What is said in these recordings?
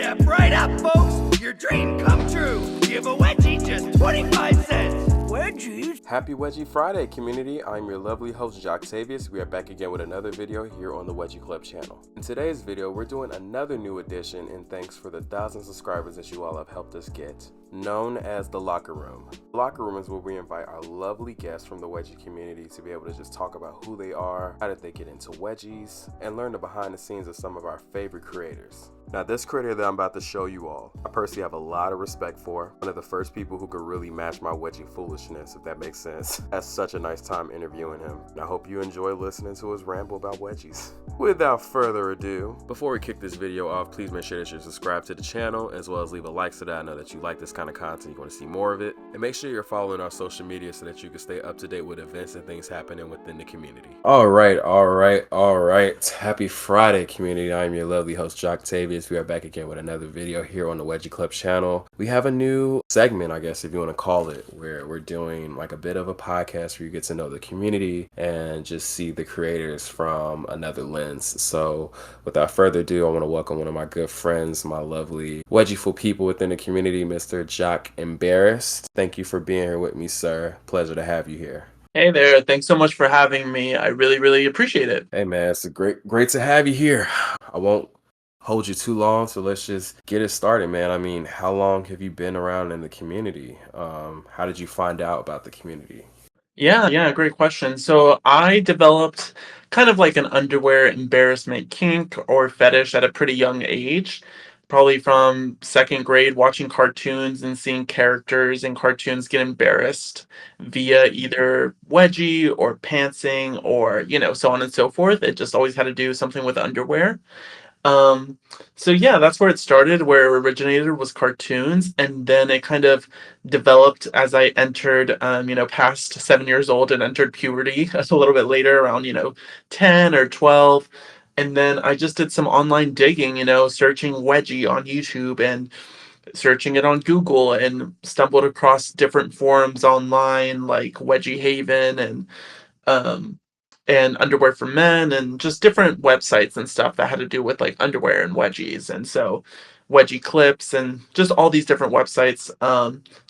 Step right up, folks. Your dream come true. Give a wedgie just 25 cents. Wedgies. Happy Wedgie Friday, community. I'm your lovely host, JockEmbarrassed. We are back again with another video here on the Wedgie Club channel. In today's video, we're doing another new edition in thanks for the 1,000 subscribers that you all have helped us get, known as the Locker Room. The Locker Room is where we invite our lovely guests from the Wedgie community to be able to just talk about who they are, how did they get into wedgies, and learn the behind the scenes of some of our favorite creators. Now, this creator that I'm about to show you all, I personally have a lot of respect for. One of the first people who could really match my wedgie foolishness, if that makes sense. Had such a nice time interviewing him, and I hope you enjoy listening to his ramble about wedgies. Without further ado, before we kick this video off, please make sure that you're subscribed to the channel, as well as leave a like so that I know that you like this kind of content, you want to see more of it, and make sure you're following our social media so that you can stay up to date with events and things happening within the community. All right. Happy Friday, community. I'm your lovely host, JockEmbarrassed. We are back again with another video here on the Wedgie Club channel. We have a new segment, I guess, if you want to call it, where we're doing like a bit of a podcast where you get to know the community and just see the creators from another lens. So without further ado, I want to welcome one of my good friends, my lovely wedgieful people within the community, Mr. JockEmbarrassed. Thank you for being here with me, sir. Pleasure to have you here. Hey there, thanks so much for having me. I really appreciate it. Hey man, it's great to have you here. I won't hold you too long, so let's just get it started, man. I mean, how long have you been around in the community? How did you find out about the community? Yeah, great question. So I developed kind of like an underwear embarrassment kink or fetish at a pretty young age, probably from second grade, watching cartoons and seeing characters in cartoons get embarrassed via either wedgie or pantsing or, so on and so forth. It just always had to do something with underwear. Um, so yeah, that's where it started, where it originated was cartoons, and then it kind of developed as I entered, past 7 years old and entered puberty a little bit later, around, 10 or 12. And then I just did some online digging, searching wedgie on YouTube and searching it on Google and stumbled across different forums online like Wedgie Haven um, and underwear for men and just different websites and stuff that had to do with like underwear and wedgies. And so wedgie clips and just all these different websites.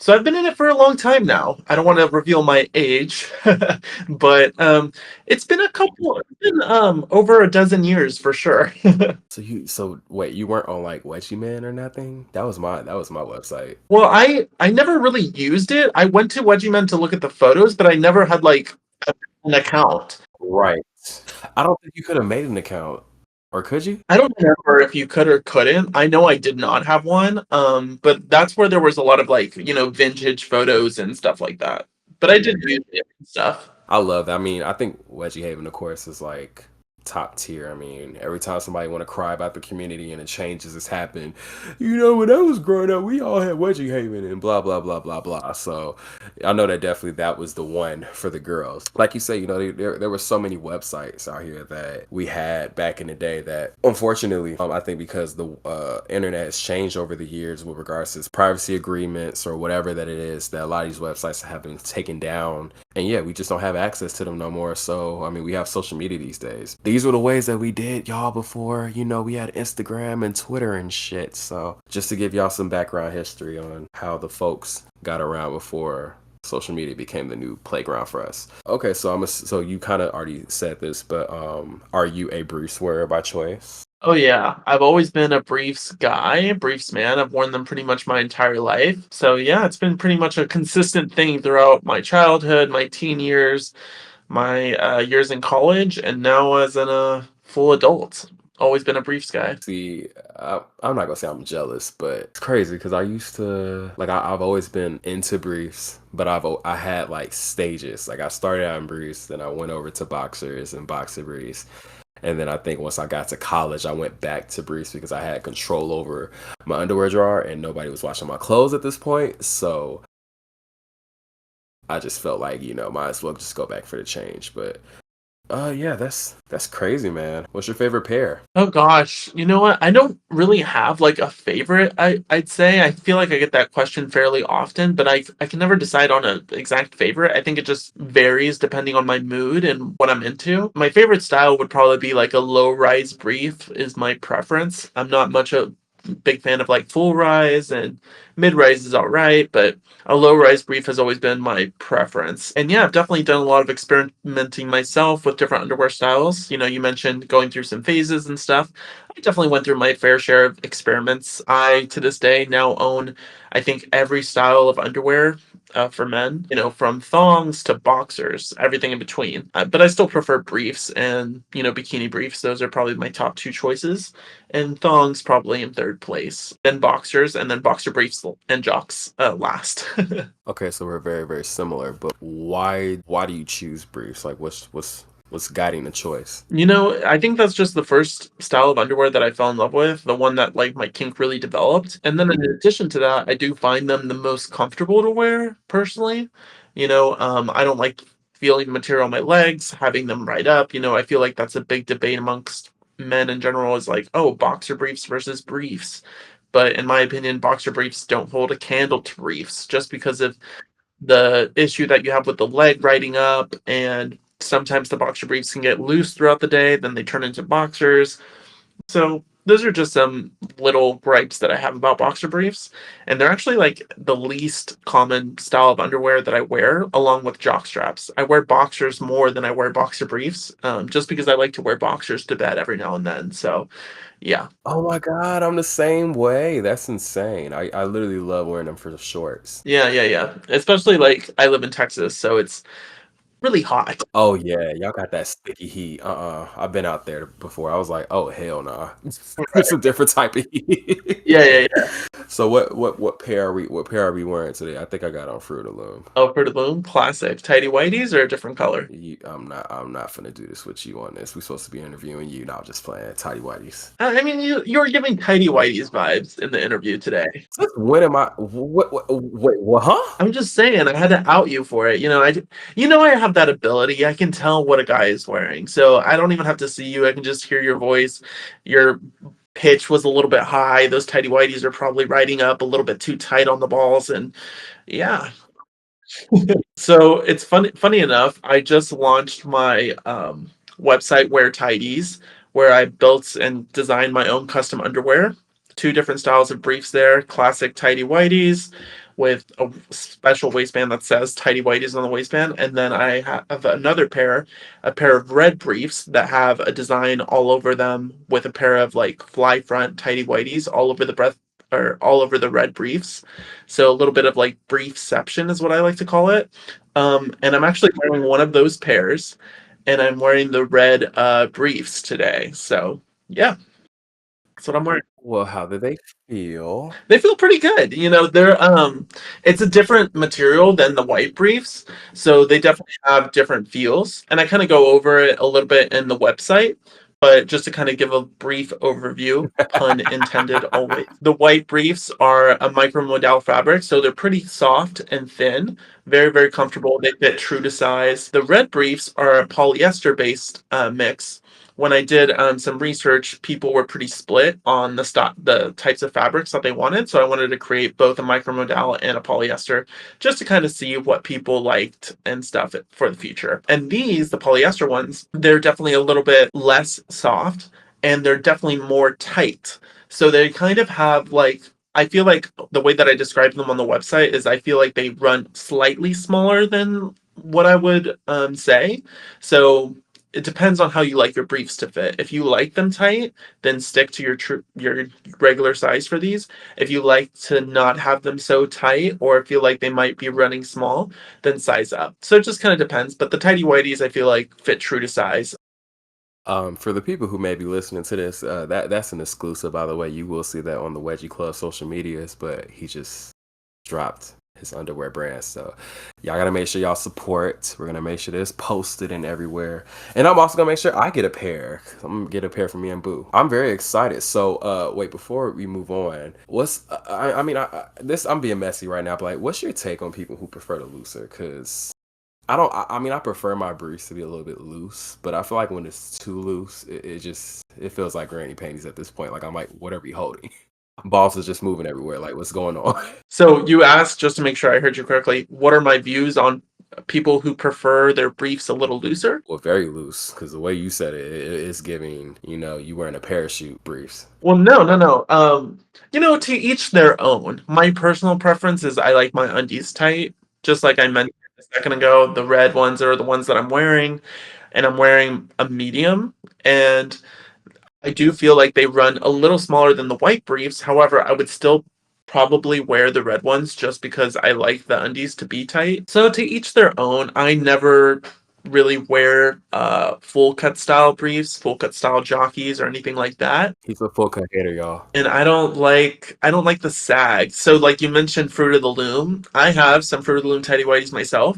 So I've been in it for a long time now. I don't want to reveal my age, but it's been over a dozen years for sure. So wait, you weren't on like Wedgie Man or nothing? That was my website. Well, I never really used it. I went to Wedgie Men to look at the photos, but I never had like an account. Right. I don't think you could have made an account, or could you? I don't remember if you could or couldn't. I know I did not have one. But that's where there was a lot of like, vintage photos and stuff like that. But I did use it and stuff. I love that. I mean, I think Wedgie Haven, of course, is like top tier. I mean, every time somebody want to cry about the community and the changes that's happened, when I was growing up, we all had Wedgie Haven and blah blah blah blah blah. So I know that definitely that was the one for the girls. Like you say, there were so many websites out here that we had back in the day that unfortunately, I think because the internet has changed over the years with regards to privacy agreements or whatever that it is, that a lot of these websites have been taken down. And yeah, we just don't have access to them no more. So, I mean, we have social media these days. These were the ways that we did, y'all, before, we had Instagram and Twitter and shit. So just to give y'all some background history on how the folks got around before social media became the new playground for us. Okay, so you kind of already said this, but are you a briefs wearer by choice? Oh yeah, I've always been a briefs guy, briefs man. I've worn them pretty much my entire life. So yeah, it's been pretty much a consistent thing throughout my childhood, my teen years, my years in college, and now as a full adult. Always been a briefs guy. See, I'm not gonna say I'm jealous, but it's crazy because I used to I've always been into briefs, but I had like stages. Like I started out in briefs, then I went over to boxers and boxer briefs. And then I think once I got to college, I went back to briefs because I had control over my underwear drawer and nobody was washing my clothes at this point. So I just felt like, might as well just go back for the change. But yeah, that's crazy, man. What's your favorite pair? Oh gosh, you know what? I don't really have like a favorite. I'd say I feel like I get that question fairly often, but I can never decide on an exact favorite. I think it just varies depending on my mood and what I'm into. My favorite style would probably be like a low rise brief is my preference. I'm not much of big fan of like full rise, and mid rise is all right, but a low rise brief has always been my preference. And yeah, I've definitely done a lot of experimenting myself with different underwear styles. You mentioned going through some phases and stuff. I definitely went through my fair share of experiments. I, to this day, now own, I think, every style of underwear for men, from thongs to boxers, everything in between. But I still prefer briefs and, bikini briefs. Those are probably my top two choices. And thongs probably in third place. Then boxers, and then boxer briefs and jocks last. Okay, so we're very, very similar, but why do you choose briefs? Like what's guiding the choice? I think that's just the first style of underwear that I fell in love with, the one that like my kink really developed. And then in addition to that, I do find them the most comfortable to wear personally. I don't like feeling the material on my legs, having them right up. I feel like that's a big debate amongst men in general is like, oh, boxer briefs versus briefs. But in my opinion, boxer briefs don't hold a candle to briefs just because of the issue that you have with the leg riding up, and sometimes the boxer briefs can get loose throughout the day, then they turn into boxers. So those are just some little gripes that I have about boxer briefs, and they're actually like the least common style of underwear that I wear, along with jock straps. I wear boxers more than I wear boxer briefs, just because I like to wear boxers to bed every now and then. So yeah. Oh my God, I'm the same way. That's insane. I literally love wearing them for the shorts. Yeah. Especially like I live in Texas, so it's really hot. Oh yeah, y'all got that sticky heat. I've been out there before. I was like, oh hell nah. It's a different type of heat. Yeah. So what pair are we wearing today? I think I got on Fruit of the Loom. Oh, for the Loom, classic. Tighty Whities or a different color? I'm not finna do this with you on this. We're supposed to be interviewing you, not just playing Tighty Whities. I mean, you were giving Tighty Whities vibes in the interview today. Since when am I? Wait, what? Huh? I'm just saying, I had to out you for it. I have that ability. I can tell what a guy is wearing, so I don't even have to see you. I can just hear your voice. Your pitch was a little bit high. Those Tighty Whities are probably riding up a little bit too tight on the balls, and yeah. So it's funny enough, I just launched my website, Wear Tighties, where I built and designed my own custom underwear. Two different styles of briefs there, classic tighty whities with a special waistband that says tighty whities on the waistband. And then I have another pair, a pair of red briefs that have a design all over them with a pair of like fly front tighty whities all over the breath or all over the red briefs. So a little bit of like briefception is what I like to call it. And I'm actually wearing one of those pairs, and I'm wearing the red briefs today. So yeah, that's what I'm wearing. Well, how do they feel? They feel pretty good. They're it's a different material than the white briefs, so they definitely have different feels. And I kind of go over it a little bit in the website, but just to kind of give a brief overview, pun intended always. The white briefs are a micromodal fabric, so they're pretty soft and thin, very, very comfortable. They fit true to size. The red briefs are a polyester based mix. When I did some research, people were pretty split on the types of fabrics that they wanted. So I wanted to create both a micromodal and a polyester just to kind of see what people liked and stuff for the future. And the polyester ones, they're definitely a little bit less soft, and they're definitely more tight. So they kind of have like, I feel like the way that I described them on the website is I feel like they run slightly smaller than what I would say. So it depends on how you like your briefs to fit. If you like them tight, then stick to your regular size for these. If you like to not have them so tight or feel like they might be running small, then size up. So it just kind of depends. But the tighty whities, I feel like fit true to size. For the people who may be listening to this, that's an exclusive, by the way. You will see that on the Wedgie Club social medias, but he just dropped his underwear brand. So y'all gotta make sure y'all support. We're gonna make sure this posted and everywhere. And I'm also gonna make sure I get a pair. I'm gonna get a pair for me and Boo. I'm very excited. So wait, before we move on, I'm being messy right now, but like, what's your take on people who prefer the looser? Because I prefer my briefs to be a little bit loose, but I feel like when it's too loose, it feels like granny panties at this point. Like I'm like, what are we holding? Balls is just moving everywhere. Like, what's going on? So you asked, just to make sure I heard you correctly, what are my views on people who prefer their briefs a little looser. Well, very loose, because the way you said it's giving, you wearing a parachute briefs. Well, no, no, no. To each their own. My personal preference is I like my undies tight, just like I mentioned a second ago. The red ones are the ones that I'm wearing, and I'm wearing a medium. And I do feel like they run a little smaller than the white briefs. However, I would still probably wear the red ones just because I like the undies to be tight. So to each their own. I never really wear full cut style briefs, full cut style jockeys or anything like that. He's a full cut hater, y'all. And I don't like the sag. So like you mentioned Fruit of the Loom. I have some Fruit of the Loom Tighty Whities myself,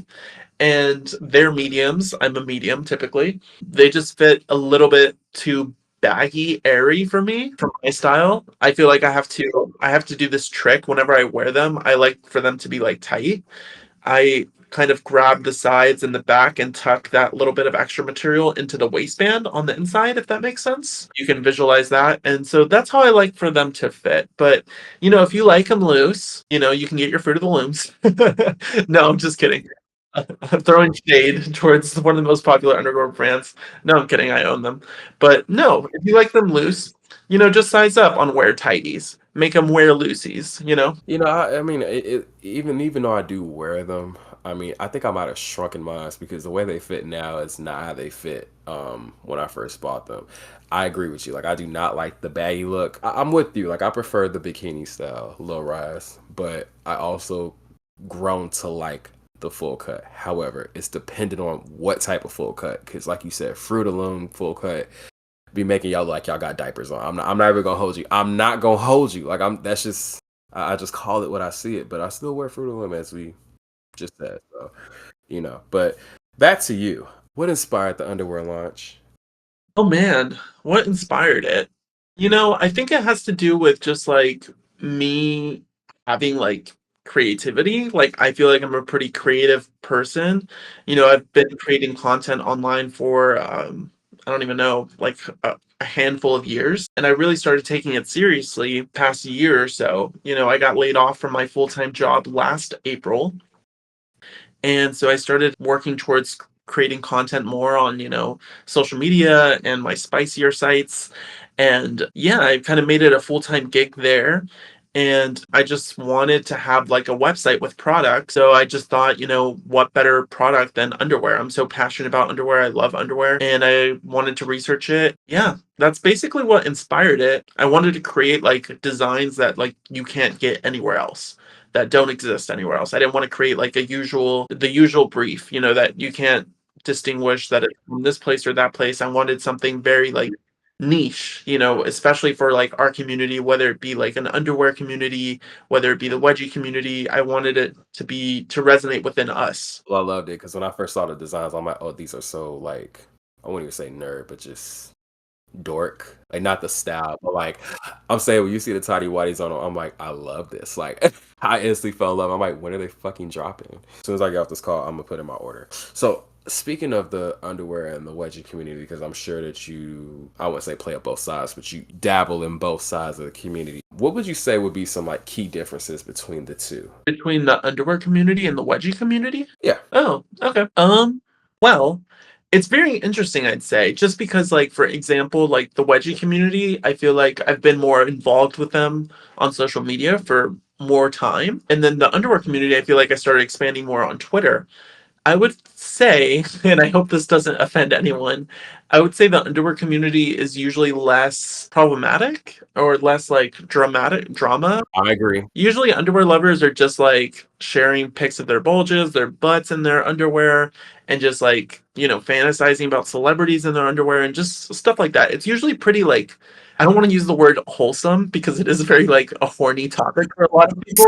and they're mediums. I'm a medium typically. They just fit a little bit too baggy, airy for me, for my style. I feel like I have to do this trick whenever I wear them. I like for them to be like tight. I kind of grab the sides and the back and tuck that little bit of extra material into the waistband on the inside, if that makes sense. You can visualize that. And so that's how I like for them to fit. But, if you like them loose, you can get your Fruit of the Looms. No, I'm just kidding. I'm throwing shade towards one of the most popular underwear brands. No, I'm kidding. I own them. But no, if you like them loose, just size up on wear tighties. Make them wear loosies. I mean, even though I do wear them, I mean, I think I might have shrunken mine because the way they fit now is not how they fit when I first bought them. I agree with you. Like, I do not like the baggy look. I'm with you. Like, I prefer the bikini style, low rise, but I also grown to like the full cut. However, it's dependent on what type of full cut. Because, like you said, Fruit of the Loom full cut be making y'all like y'all got diapers on. I'm not even gonna hold you. I'm not gonna hold you. Like that's just I just call it what I see it. But I still wear Fruit of the Loom as we just said. So But back to you. What inspired the underwear launch? Oh man, what inspired it? I think it has to do with just like me having like creativity. Like I feel like I'm a pretty creative person. I've been creating content online for I don't even know, like a handful of years, and I really started taking it seriously past year or so. I got laid off from my full-time job last April, and so I started working towards creating content more on, social media and my spicier sites. And yeah, I kind of made it a full-time gig there. And I just wanted to have like a website with products. So I just thought, what better product than underwear? I'm so passionate about underwear. I love underwear. And I wanted to research it. Yeah, that's basically what inspired it. I wanted to create like designs that like you can't get anywhere else, that don't exist anywhere else. I didn't want to create like the usual brief, that you can't distinguish that it's from this place or that place. I wanted something very like niche, especially for like our community, whether it be like an underwear community, whether it be the wedgie community. I wanted it to resonate within us. Well, I loved it because when I first saw the designs, I'm like, oh, these are so like I wouldn't even say nerd, but just dork. Like not the style, but like I'm saying when you see the tidy whities on them, I'm like, I love this. Like I instantly fell in love. I'm like, when are they fucking dropping? As soon as I get off this call, I'm gonna put in my order. So speaking of the underwear and the wedgie community, because I'm sure that I wouldn't say play up both sides, but you dabble in both sides of the community. What would you say would be some like key differences between the two? Between the underwear community and the wedgie community? Yeah. Oh, okay. Well, it's very interesting, I'd say, just because, like, for example, like the wedgie community, I feel like I've been more involved with them on social media for more time. And then the underwear community, I feel like I started expanding more on Twitter. I would say, and I hope this doesn't offend anyone, I would say the underwear community is usually less problematic or less like drama. I agree. Usually underwear lovers are just like sharing pics of their bulges, their butts in their underwear, and just like, fantasizing about celebrities in their underwear and just stuff like that. It's usually pretty like, I don't want to use the word wholesome because it is very like a horny topic for a lot of people.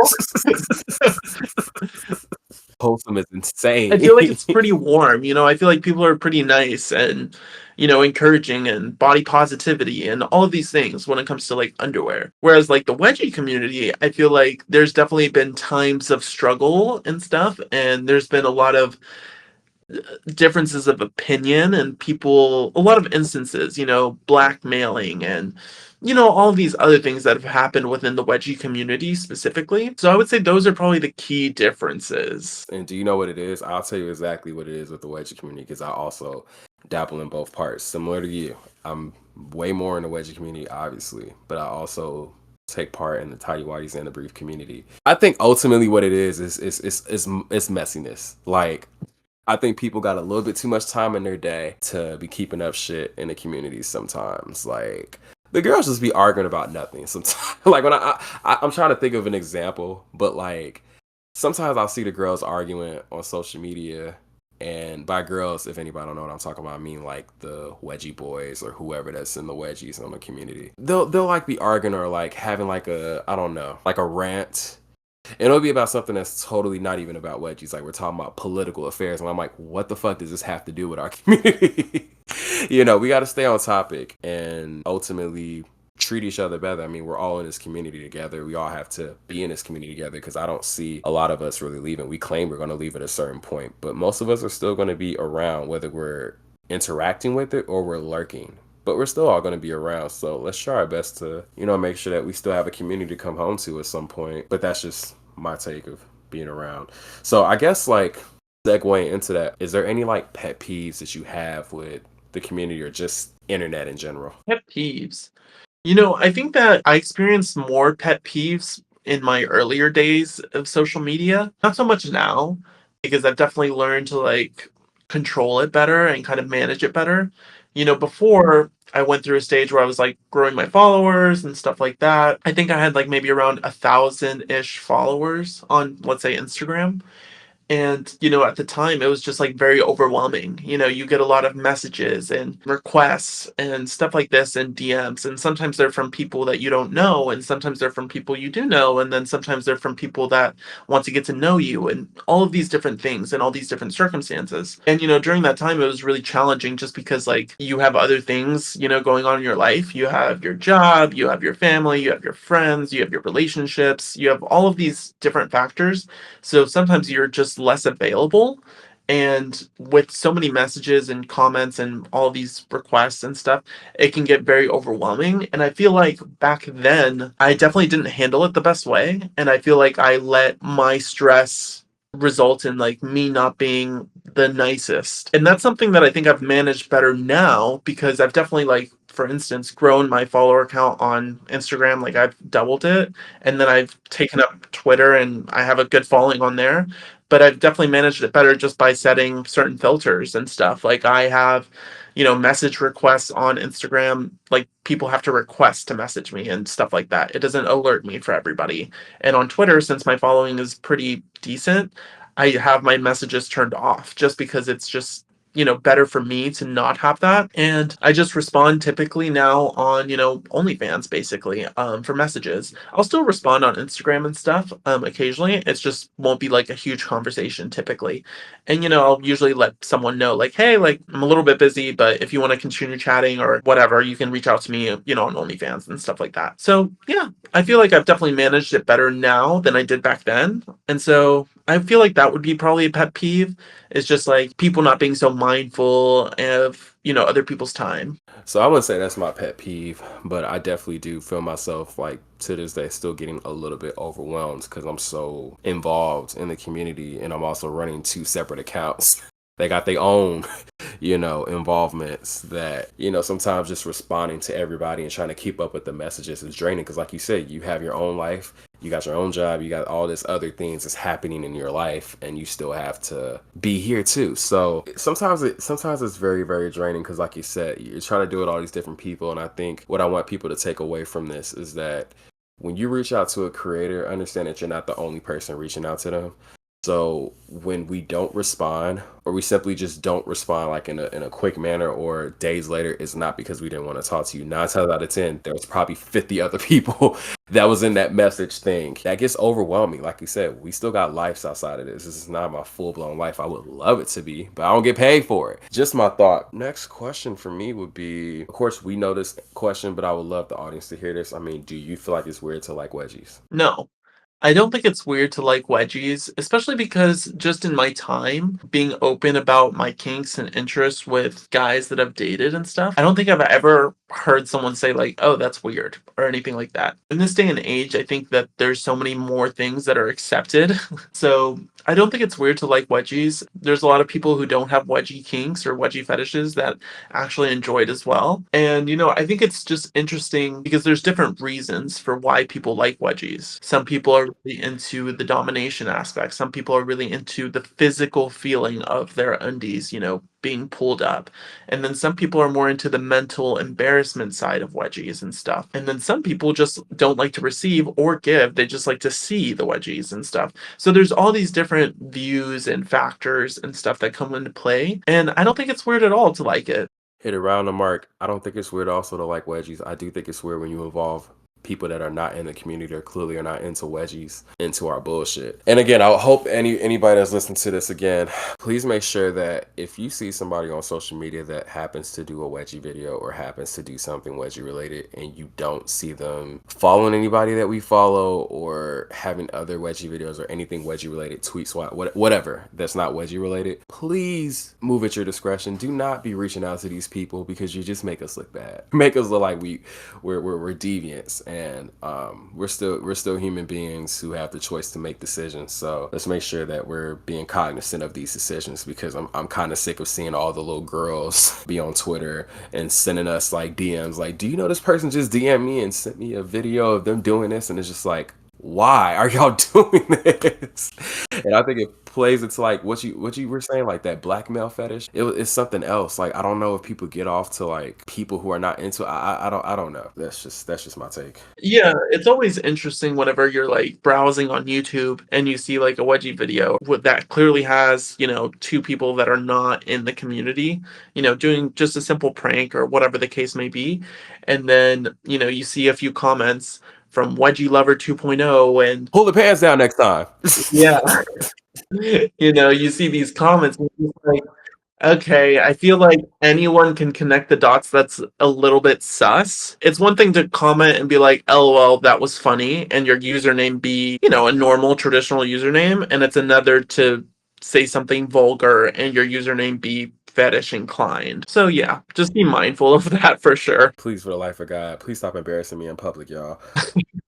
Wholesome is insane. I feel like it's pretty warm. I feel like people are pretty nice and, encouraging and body positivity and all of these things when it comes to like underwear. Whereas like the wedgie community, I feel like there's definitely been times of struggle and stuff. And there's been a lot of differences of opinion and people, a lot of instances, blackmailing and all of these other things that have happened within the wedgie community specifically. So I would say those are probably the key differences. And do you know what it is? I'll tell you exactly what it is with the wedgie community because I also dabble in both parts. Similar to you, I'm way more in the wedgie community, obviously, but I also take part in the Tighty Whities and the brief community. I think ultimately what it is messiness. Like, I think people got a little bit too much time in their day to be keeping up shit in the community sometimes. Like, the girls just be arguing about nothing sometimes. Like, when I'm trying to think of an example, but like, sometimes I'll see the girls arguing on social media. And by girls, if anybody don't know what I'm talking about, I mean like the wedgie boys or whoever that's in the wedgies on the community. They'll like be arguing or like having like a, I don't know, like a rant, and it'll be about something that's totally not even about wedgies. Like, we're talking about political affairs. And I'm like, what the fuck does this have to do with our community? We got to stay on topic and ultimately treat each other better. I mean, we're all in this community together. We all have to be in this community together because I don't see a lot of us really leaving. We claim we're going to leave at a certain point, but most of us are still going to be around, whether we're interacting with it or we're lurking. But we're still all going to be around, so let's try our best to, make sure that we still have a community to come home to at some point. But that's just my take of being around. So I guess, like, segueing into that, is there any like pet peeves that you have with the community or just internet in general? Pet peeves. I think that I experienced more pet peeves in my earlier days of social media. Not so much now, because I've definitely learned to like control it better and kind of manage it better. Before I went through a stage where I was like growing my followers and stuff like that. I think I had like maybe around 1,000-ish followers on, let's say, Instagram. And, at the time, it was just like very overwhelming. You get a lot of messages and requests and stuff like this and DMs. And sometimes they're from people that you don't know. And sometimes they're from people you do know. And then sometimes they're from people that want to get to know you and all of these different things and all these different circumstances. And, during that time, it was really challenging just because like you have other things, going on in your life. You have your job, you have your family, you have your friends, you have your relationships, you have all of these different factors. So sometimes you're just less available. And with so many messages and comments and all these requests and stuff, it can get very overwhelming. And I feel like back then, I definitely didn't handle it the best way. And I feel like I let my stress result in like me not being the nicest. And that's something that I think I've managed better now because I've definitely like, for instance, grown my follower count on Instagram. Like I've doubled it. And then I've taken up Twitter and I have a good following on there. But I've definitely managed it better just by setting certain filters and stuff. Like I have, message requests on Instagram. Like people have to request to message me and stuff like that. It doesn't alert me for everybody. And on Twitter, since my following is pretty decent, I have my messages turned off just because it's just better for me to not have that. And I just respond typically now on, OnlyFans basically, for messages. I'll still respond on Instagram and stuff, occasionally. It's just won't be like a huge conversation typically. And, I'll usually let someone know like, hey, like I'm a little bit busy, but if you want to continue chatting or whatever, you can reach out to me, on OnlyFans and stuff like that. So yeah, I feel like I've definitely managed it better now than I did back then. And so I feel like that would be probably a pet peeve. It's just like people not being so mindful of, other people's time. So I wouldn't say that's my pet peeve, but I definitely do feel myself like to this day still getting a little bit overwhelmed because I'm so involved in the community and I'm also running two separate accounts. They got their own, involvements that, sometimes just responding to everybody and trying to keep up with the messages is draining. Because like you said, you have your own life, you got your own job, you got all this other things that's happening in your life and you still have to be here too. So sometimes it's very, very draining because like you said, you're trying to do it with all these different people. And I think what I want people to take away from this is that when you reach out to a creator, understand that you're not the only person reaching out to them. So when we don't respond, or we simply just don't respond like in a quick manner or days later, it's not because we didn't want to talk to you. 9 times out of 10, there was probably 50 other people that was in that message thing. That gets overwhelming. Like you said, we still got lives outside of this. This is not my full-blown life. I would love it to be, but I don't get paid for it. Just my thought. Next question for me would be, of course, we know this question, but I would love the audience to hear this. I mean, do you feel like it's weird to like wedgies? No. I don't think it's weird to like wedgies, especially because just in my time being open about my kinks and interests with guys that I've dated and stuff, I don't think I've ever heard someone say like, "Oh, that's weird," or anything like that. In this day and age, I think that there's so many more things that are accepted. So I don't think it's weird to like wedgies. There's a lot of people who don't have wedgie kinks or wedgie fetishes that actually enjoy it as well. And I think it's just interesting because there's different reasons for why people like wedgies. Some people are really into the domination aspect. Some people are really into the physical feeling of their undies, being pulled up. And then some people are more into the mental embarrassment side of wedgies and stuff. And then some people just don't like to receive or give. They just like to see the wedgies and stuff. So there's all these different views and factors and stuff that come into play. And I don't think it's weird at all to like it. Hit around the mark. I don't think it's weird also to like wedgies. I do think it's weird when you involve people that are not in the community or clearly are not into wedgies into our bullshit. And again, I hope anybody that's listening to this again, please make sure that if you see somebody on social media that happens to do a wedgie video or happens to do something wedgie related and you don't see them following anybody that we follow or having other wedgie videos or anything wedgie related, tweet swat, whatever that's not wedgie related, please move at your discretion. Do not be reaching out to these people because you just make us look bad. Make us look like we're deviants. And we're still human beings who have the choice to make decisions. So let's make sure that we're being cognizant of these decisions, because I'm kind of sick of seeing all the little girls be on Twitter and sending us like DMs like, do you know this person just DM me and sent me a video of them doing this? And it's just like, why are y'all doing this? And I think it plays into like what you were saying, like that blackmail fetish. It's something else. Like I don't know if people get off to like people who are not into it. I don't know. That's just my take. Yeah, it's always interesting whenever you're like browsing on YouTube and you see like a wedgie video that clearly has, two people that are not in the community, doing just a simple prank or whatever the case may be. And then, you see a few comments from Wedgie Lover 2.0 and Pull the pants down next time. yeah, you see these comments and it's like, okay, I feel like anyone can connect the dots that's a little bit sus. It's one thing to comment and be like, LOL, that was funny, and your username be, a normal traditional username, and it's another to say something vulgar and your username be fetish inclined. So yeah, just be mindful of that for sure. Please, for the life of God, please stop embarrassing me in public, y'all.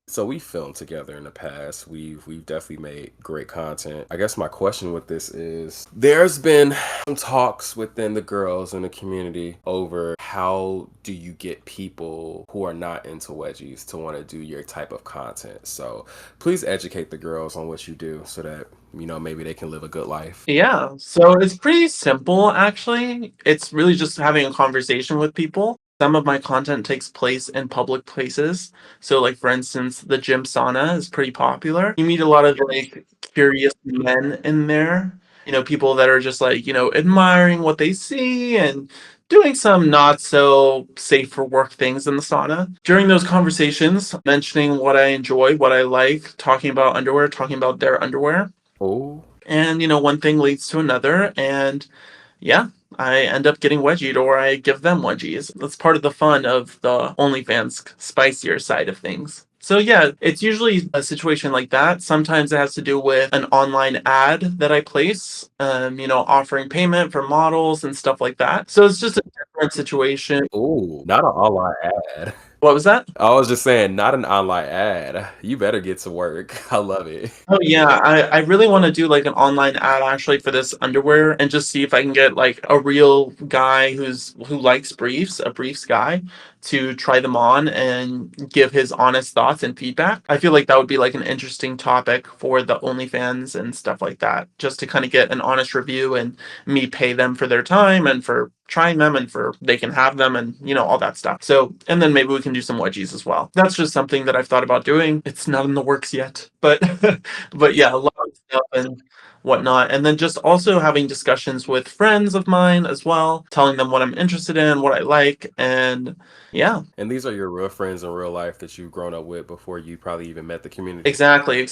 So we filmed together in the past. We've definitely made great content. I guess my question with this is, there's been some talks within the girls in the community over how do you get people who are not into wedgies to want to do your type of content. So please educate the girls on what you do so that maybe they can live a good life. Yeah, so it's pretty simple actually. It's really just having a conversation with people. Some of my content takes place in public places. So like for instance, the gym sauna is pretty popular. You meet a lot of like curious men in there, people that are just like, admiring what they see and doing some not so safe for work things in the sauna. During those conversations, mentioning what I enjoy, what I like, talking about underwear, talking about their underwear. Oh. And, one thing leads to another. And yeah, I end up getting wedgied or I give them wedgies. That's part of the fun of the OnlyFans spicier side of things. So yeah, it's usually a situation like that. Sometimes it has to do with an online ad that I place, offering payment for models and stuff like that. So it's just a different situation. Oh, not an online ad. What was that? I was just saying, not an online ad. You better get to work. I love it. Oh yeah, I really want to do like an online ad actually for this underwear and just see if I can get like a real guy who likes briefs, a briefs guy, to try them on and give his honest thoughts and feedback. I feel like that would be like an interesting topic for the OnlyFans and stuff like that, just to kind of get an honest review and me pay them for their time and for trying them and for they can have them and all that stuff. So, and then maybe we can do some wedgies as well. That's just something that I've thought about doing. It's not in the works yet, but but yeah, a lot of stuff and whatnot. And then just also having discussions with friends of mine as well, telling them what I'm interested in, what I like, and yeah. And these are your real friends in real life that you've grown up with before you probably even met the community. Exactly.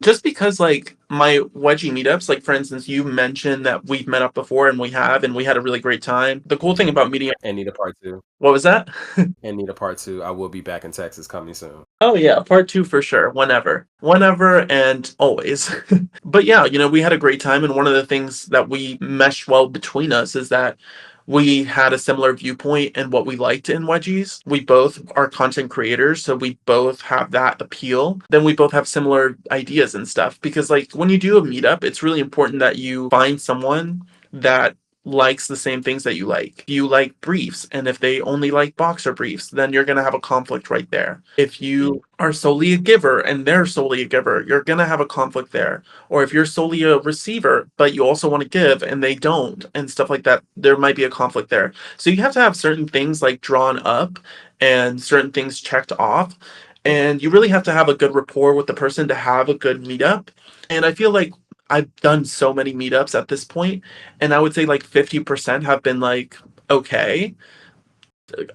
Just because like my wedgie meetups, like for instance, you mentioned that we've met up before and we had a really great time. The cool thing about meeting up. And need a part two. What was that? And need a part two. I will be back in Texas coming soon. Oh yeah, part two for sure. Whenever and always. But yeah, we had a great time. And one of the things that we meshed well between us is that we had a similar viewpoint in what we liked in wedgies. We both are content creators, so we both have that appeal. Then we both have similar ideas and stuff. Because like when you do a meetup, it's really important that you find someone that likes the same things that you like. You like briefs, and if they only like boxer briefs, then you're going to have a conflict right there. If you are solely a giver and they're solely a giver, you're going to have a conflict there. Or if you're solely a receiver, but you also want to give and they don't, and stuff like that, there might be a conflict there. So you have to have certain things like drawn up and certain things checked off. And you really have to have a good rapport with the person to have a good meetup. And I feel like I've done so many meetups at this point, and I would say like 50% have been like okay,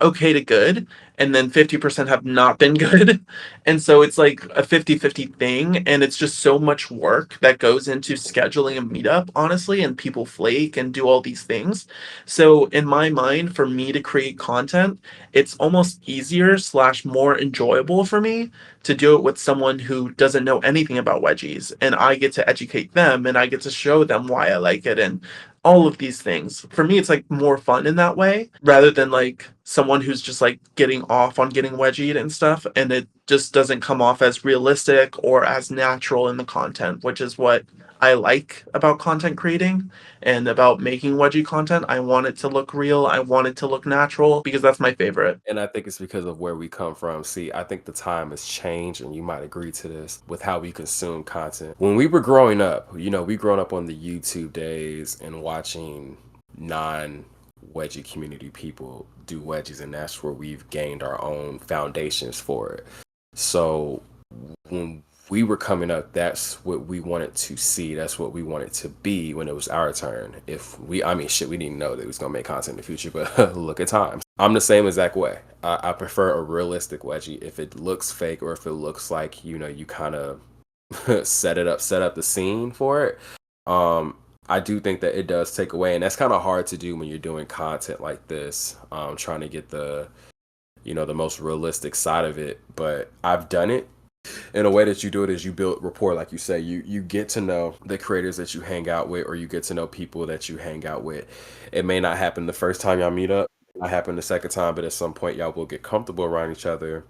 okay to good, and then 50% have not been good. And so it's like a 50-50 thing, and it's just so much work that goes into scheduling a meetup, honestly, and people flake and do all these things. So in my mind, for me to create content, it's almost easier slash more enjoyable for me to do it with someone who doesn't know anything about wedgies, and I get to educate them and I get to show them why I like it and all of these things. For me, it's like more fun in that way rather than like someone who's just like getting off on getting wedgied and stuff, and it just doesn't come off as realistic or as natural in the content, which is what I like about content creating and about making wedgie content. I want it to look real. I want it to look natural because that's my favorite. And I think it's because of where we come from. See, I think the time has changed, and you might agree to this with how we consume content. When we were growing up, you know, we grown up on the YouTube days and watching non-wedgie community people do wedgies, and that's where we've gained our own foundations for it. So when we were coming up, that's what we wanted to see. That's what we wanted to be when it was our turn. If we, I mean, shit, we didn't know that we was gonna make content in the future, but look at times. I'm the same exact way. I prefer a realistic wedgie. If it looks fake or if it looks like, you know, you kind of set up the scene for it. I do think that it does take away, and that's kind of hard to do when you're doing content like this, trying to get the, you know, the most realistic side of it. But I've done it. And a way that you do it is you build rapport, like you say. You get to know the creators that you hang out with, or you get to know people that you hang out with. It may not happen the first time y'all meet up, it might happen the second time, but at some point y'all will get comfortable around each other,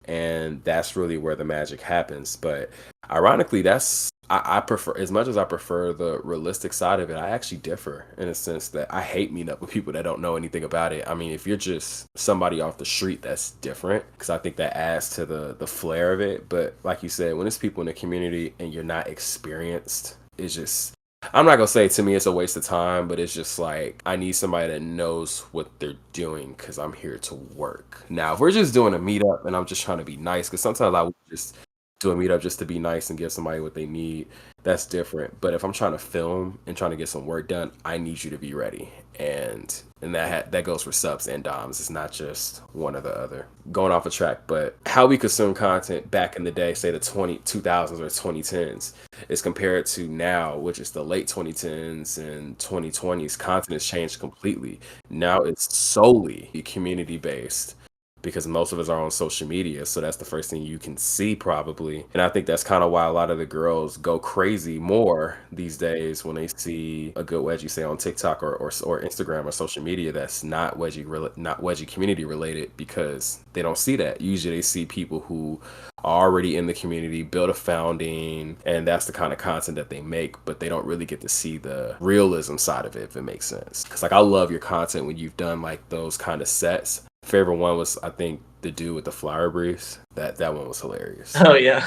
and that's really where the magic happens. But ironically, that's I prefer, as much as I prefer the realistic side of it, I actually differ in a sense that I hate meeting up with people that don't know anything about it. I mean, if you're just somebody off the street, that's different, because I think that adds to the flair of it. But like you said, when it's people in the community and you're not experienced, it's just, I'm not gonna say to me it's a waste of time, but it's just like I need somebody that knows what they're doing because I'm here to work. Now, if we're just doing a meetup and I'm just trying to be nice, because sometimes I would just do a meetup just to be nice and give somebody what they need, that's different. But if I'm trying to film and trying to get some work done, I need you to be ready. And that goes for subs and doms. It's not just one or the other. Going off a track, but how we consume content back in the day, say the 2000s or 2010s, is compared to now, which is the late 2010s and 2020s. Content has changed completely. Now it's solely community based, because most of us are on social media, so that's the first thing you can see probably. And I think that's kind of why a lot of the girls go crazy more these days when they see a good wedgie, say on TikTok or Instagram or social media that's not wedgie community related, because they don't see that. Usually they see people who are already in the community, build a founding, and that's the kind of content that they make, but they don't really get to see the realism side of it, if it makes sense. Because like I love your content when you've done like those kind of sets. Favorite one was, I think, the dude with the flower briefs. That one was hilarious. Oh yeah.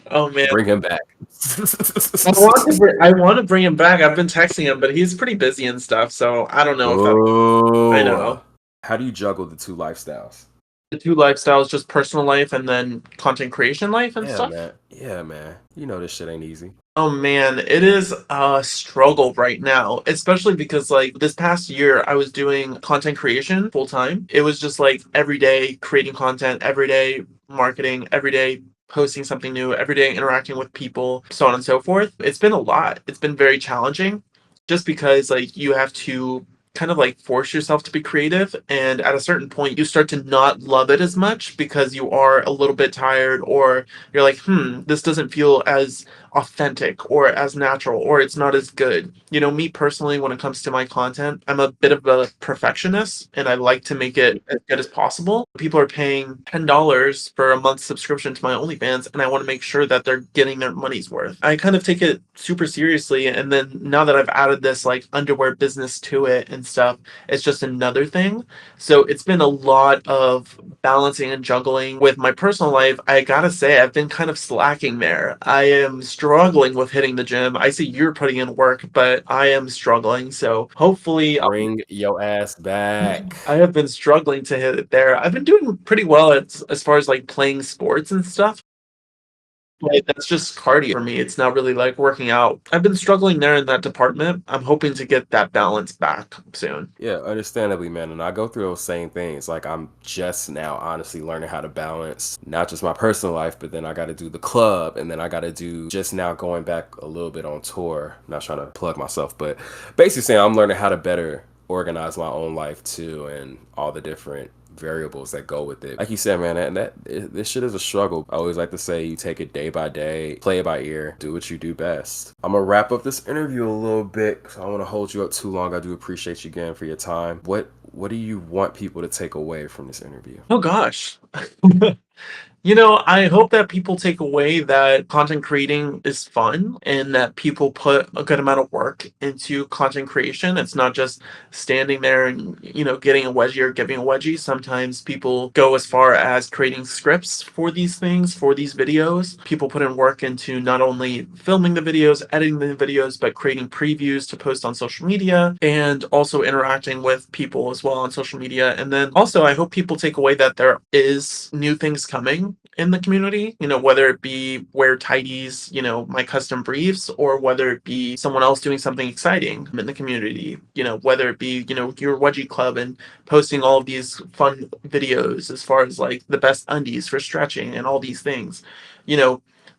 Oh man. Bring him back. I want to bring him back. I've been texting him, but he's pretty busy and stuff, so I don't know if I know. How do you juggle the two lifestyles? The two lifestyles, just personal life and then content creation life and stuff. Man. Yeah, man. You know this shit ain't easy. Oh man, it is a struggle right now, especially because like this past year I was doing content creation full time. It was just like every day creating content, every day marketing, every day posting something new, every day interacting with people, so on and so forth. It's been a lot. It's been very challenging just because like you have to kind of like force yourself to be creative, and at a certain point you start to not love it as much because you are a little bit tired, or you're like, this doesn't feel as authentic or as natural, or it's not as good. Me personally, when it comes to my content, I'm a bit of a perfectionist and I like to make it as good as possible. People are paying $10 for a month's subscription to my OnlyFans, and I want to make sure that they're getting their money's worth. I kind of take it super seriously, and then now that I've added this like underwear business to it and stuff, it's just another thing. So it's been a lot of balancing and juggling with my personal life. I gotta say, I've been kind of slacking there. I am struggling with hitting the gym. I see you're putting in work, but I am struggling. So hopefully, Bring your ass back. I have been struggling to hit it there. I've been doing pretty well as far as like playing sports and stuff. Like, that's just cardio for me. It's not really like working out. I've been struggling there in that department. I'm hoping to get that balance back soon. Yeah, understandably, man. And I go through those same things. Like, I'm just now honestly learning how to balance not just my personal life, but then I got to do the club. And then I got to do just now going back a little bit on tour. I'm not trying to plug myself, but basically saying I'm learning how to better organize my own life too, and all the different variables that go with it. Like you said, man, this shit is a struggle. I always like to say you take it day by day, play it by ear, do what you do best. I'm gonna wrap up this interview a little bit because I don't want to hold you up too long. I do appreciate you again for your time. What do you want people to take away from this interview? Oh gosh. I hope that people take away that content creating is fun and that people put a good amount of work into content creation. It's not just standing there and, getting a wedgie or giving a wedgie. Sometimes people go as far as creating scripts for these things, for these videos. People put in work into not only filming the videos, editing the videos, but creating previews to post on social media and also interacting with people as well on social media. And then also, I hope people take away that there is new things coming in the community, whether it be wear tighties, my custom briefs, or whether it be someone else doing something exciting in the community, whether it be, your wedgie club and posting all of these fun videos as far as like the best undies for stretching and all these things.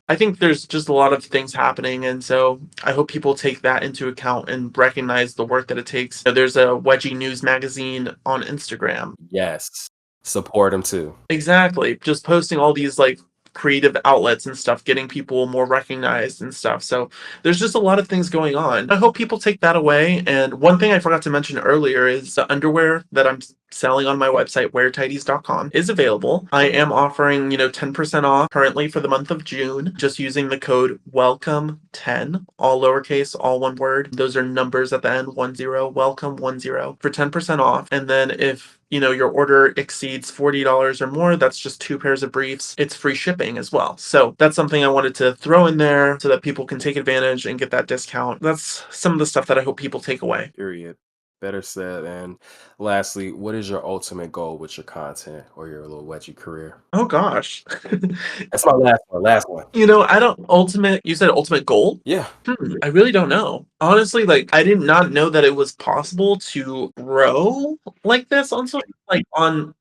I think there's just a lot of things happening, and so I hope people take that into account and recognize the work that it takes. There's a Wedgie news magazine on Instagram. Yes. Support them too. Exactly. Just posting all these like creative outlets and stuff, getting people more recognized and stuff. So there's just a lot of things going on. I hope people take that away. And one thing I forgot to mention earlier is the underwear that I'm selling on my website, weartighties.com, is available. I am offering, 10% off currently for the month of June, just using the code WELCOME10, all lowercase, all one word. Those are numbers at the end, 10, welcome 10, for 10% off. And then if your order exceeds $40 or more, that's just 2 pairs of briefs. It's free shipping as well. So that's something I wanted to throw in there so that people can take advantage and get that discount. That's some of the stuff that I hope people take away. Period. Better said. And lastly, what is your ultimate goal with your content or your little wedgie career? Oh gosh. That's my last one. Last one. You said ultimate goal? Yeah. I really don't know. Honestly, like I did not know that it was possible to grow like this on social, like on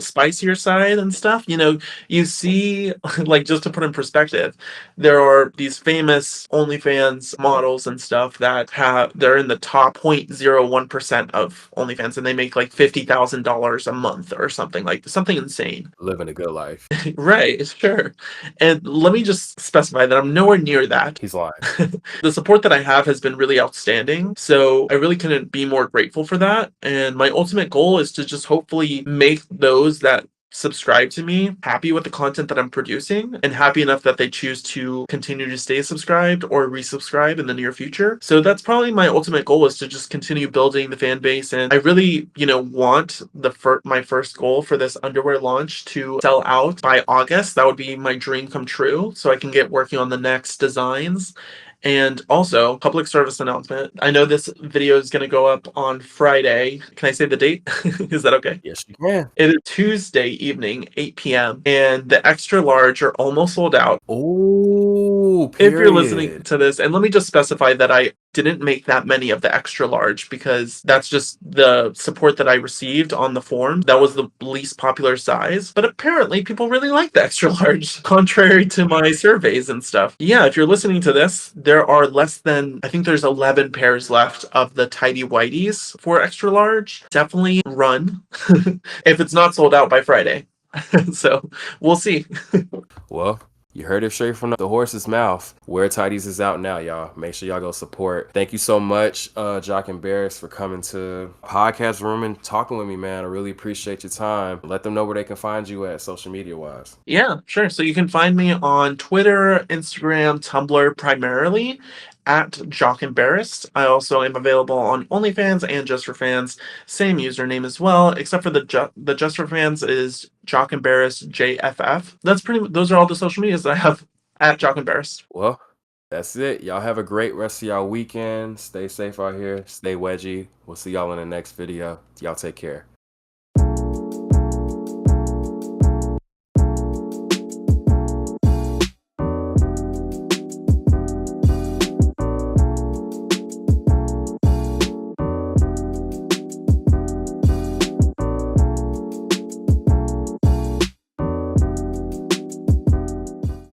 spicier side and stuff. You see, like, just to put in perspective, there are these famous OnlyFans models and stuff they're in the top 0.01% of OnlyFans, and they make like $50,000 a month or something insane. Living a good life. Right, sure. And let me just specify that I'm nowhere near that. He's lying. The support that I have has been really outstanding. So I really couldn't be more grateful for that. And my ultimate goal is to just hopefully make those that subscribe to me happy with the content that I'm producing and happy enough that they choose to continue to stay subscribed or resubscribe in the near future. So that's probably my ultimate goal, is to just continue building the fan base. And I really, want my first goal for this underwear launch to sell out by August. That would be my dream come true, so I can get working on the next designs. And also, public service announcement. I know this video is going to go up on Friday. Can I say the date? Is that okay? Yes, you can. It is Tuesday evening, 8 p.m. And the extra large are almost sold out. Ooh. Oh, If you're listening period. to this, and let me just specify that I didn't make that many of the extra large because that's just the support that I received on the form. That was the least popular size. But apparently people really like the extra large, contrary to my surveys and stuff. Yeah, if you're listening to this, there are less than, I think there's 11 pairs left of the Tighty Whities for extra large. Definitely run if it's not sold out by Friday. So we'll see. Well, you heard it straight from the horse's mouth. Wear Tighties is out now, y'all. Make sure y'all go support. Thank you so much, JockEmbarrassed, for coming to podcast room and talking with me, man. I really appreciate your time. Let them know where they can find you at social media wise. Yeah, sure. So you can find me on Twitter, Instagram, Tumblr primarily at JockEmbarrassed. I also am available on OnlyFans and Just for Fans. Same username as well, except for the Just for Fans is JockEmbarrassed JFF. Those are all the social medias that I have at JockEmbarrassed. Well, that's it. Y'all have a great rest of y'all weekend. Stay safe out here. Stay wedgy. We'll see y'all in the next video. Y'all take care.